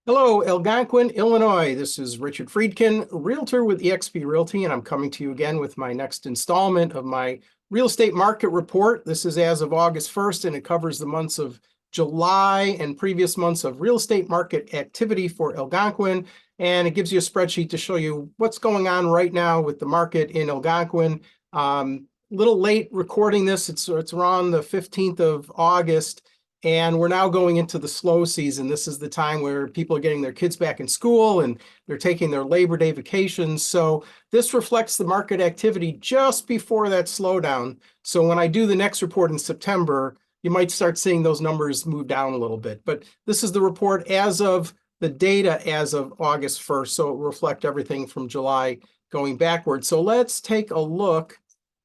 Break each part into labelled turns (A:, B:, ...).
A: Hello, Algonquin, Illinois. This is Richard Freedkin, Realtor with eXp Realty, and I'm coming to you again with my next installment of my real estate market report. This is as of August 1st, and it covers the months of July and previous months of real estate market activity for Algonquin. And it gives you a spreadsheet to show you what's going on right now with the market in Algonquin. Little late recording this. It's around the 15th of August. And we're now going into the slow season. This is the time where people are getting their kids back in school and they're taking their Labor Day vacations. So this reflects the market activity just before that slowdown. So when I do the next report in September, you might start seeing those numbers move down a little bit. But this is the report as of the data as of August 1st. So it will reflect everything from July going backward. So let's take a look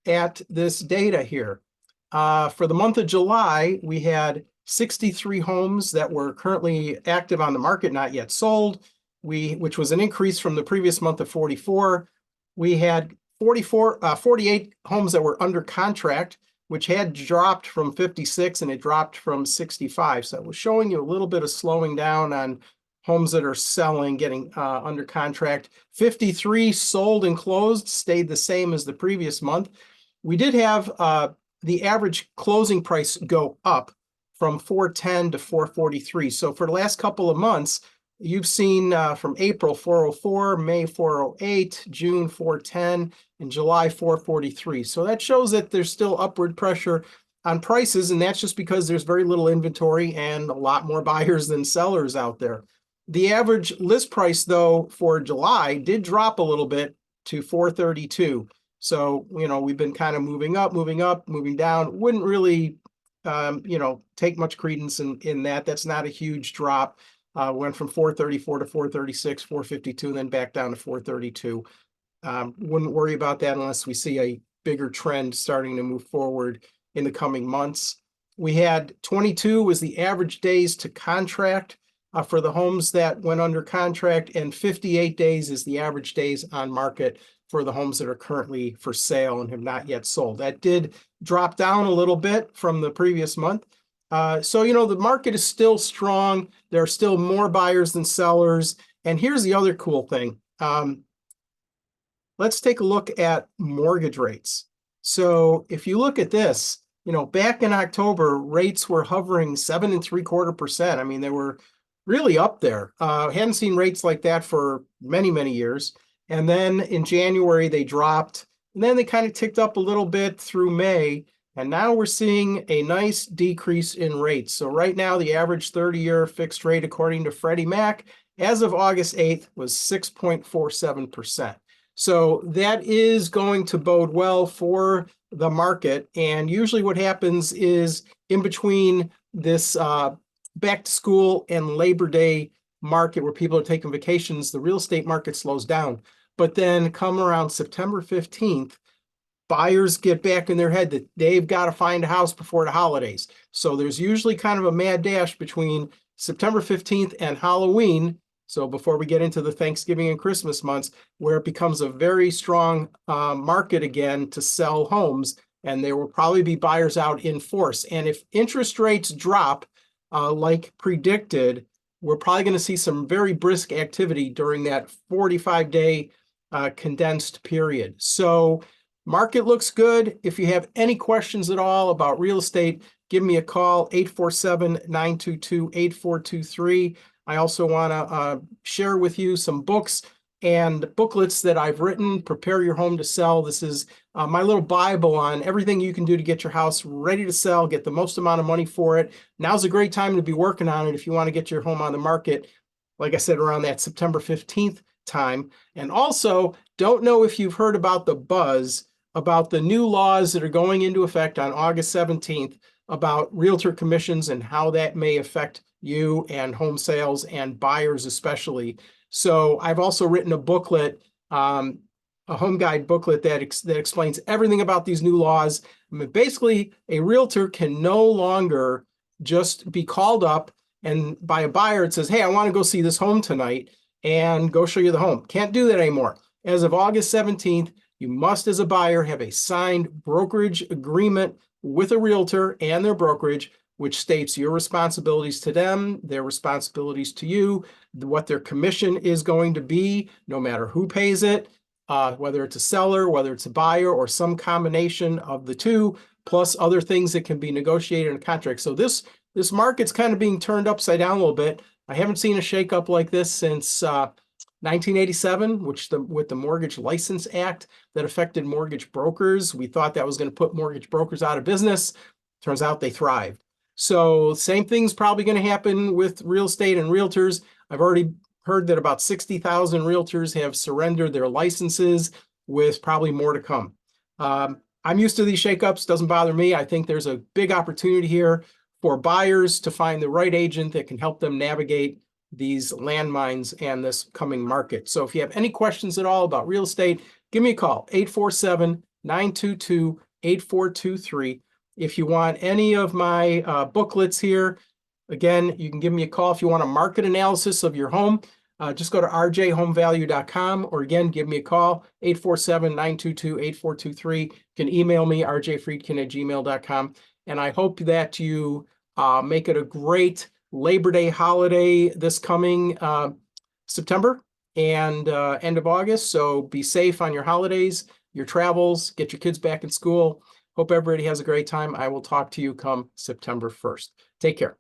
A: at this data here. For the month of July, we had 63 homes that were currently active on the market, not yet sold, which was an increase from the previous month of 44. We had 48 homes that were under contract, which had dropped from 56 and it dropped from 65. So it was showing you a little bit of slowing down on homes that are selling, getting under contract. 53 sold and closed, stayed the same as the previous month. We did have the average closing price go up from 410 to 443. So for the last couple of months, you've seen from April 404, May 408, June 410, and July 443. So that shows that there's still upward pressure on prices, and that's just because there's very little inventory and a lot more buyers than sellers out there. The average list price, though, for July did drop a little bit to 432. So, we've been kind of moving up, moving down. Wouldn't really take much credence in that. That's not a huge drop. Went from 434 to 436, 452, and then back down to 432. Wouldn't worry about that unless we see a bigger trend starting to move forward in the coming months. We had 22 was the average days to contract for the homes that went under contract, and 58 days is the average days on market for the homes that are currently for sale and have not yet sold. That did drop down a little bit from the previous month. So, the market is still strong. There are still more buyers than sellers. And here's the other cool thing. Let's take a look at mortgage rates. So if you look at this, back in October, rates were hovering 7.75%. I mean, they were really up there. Hadn't seen rates like that for many, many years. And then in January, they dropped, and then they kind of ticked up a little bit through May. And now we're seeing a nice decrease in rates. So right now, the average 30-year fixed rate, according to Freddie Mac, as of August 8th, was 6.47%. So that is going to bode well for the market. And usually what happens is in between this back to school and Labor Day market where people are taking vacations, the real estate market slows down. But then come around September 15th, buyers get back in their head that they've got to find a house before the holidays. So there's usually kind of a mad dash between September 15th and Halloween. So before we get into the Thanksgiving and Christmas months, where it becomes a very strong market again to sell homes, and there will probably be buyers out in force. And if interest rates drop like predicted, we're probably going to see some very brisk activity during that 45-day condensed period. So market looks good. If you have any questions at all about real estate, give me a call, 847-922-8423. I also want to share with you some books and booklets that I've written. Prepare Your Home to Sell. This is my little Bible on everything you can do to get your house ready to sell, get the most amount of money for it. Now's a great time to be working on it if you want to get your home on the market, like I said, around that September 15th time. And also, don't know if you've heard about the buzz about the new laws that are going into effect on August 17th about realtor commissions and how that may affect you and home sales and buyers especially. So I've also written a booklet, a home guide booklet that explains everything about these new laws. I mean, basically, a realtor can no longer just be called up and by a buyer that says, hey, I want to go see this home tonight and go show you the home. Can't do that anymore. As of August 17th, you must, as a buyer, have a signed brokerage agreement with a realtor and their brokerage which states your responsibilities to them, their responsibilities to you, what their commission is going to be, no matter who pays it, whether it's a seller, whether it's a buyer, or some combination of the two, plus other things that can be negotiated in a contract. So this market's kind of being turned upside down a little bit. I haven't seen a shakeup like this since 1987, with the Mortgage License Act that affected mortgage brokers. We thought that was going to put mortgage brokers out of business. Turns out they thrived. So same thing's probably going to happen with real estate and realtors. I've already heard that about 60,000 realtors have surrendered their licenses, with probably more to come. I'm used to these shakeups, doesn't bother me. I think there's a big opportunity here for buyers to find the right agent that can help them navigate these landmines and this coming market. So if you have any questions at all about real estate, give me a call, 847-922-8423. If you want any of my booklets here, again, you can give me a call. If you want a market analysis of your home, just go to rjhomevalue.com, or again, give me a call, 847-922-8423. You can email me, rjfreedkin@gmail.com. And I hope that you make it a great Labor Day holiday this coming September and end of August. So be safe on your holidays, your travels, get your kids back in school. Hope everybody has a great time. I will talk to you come September 1st. Take care.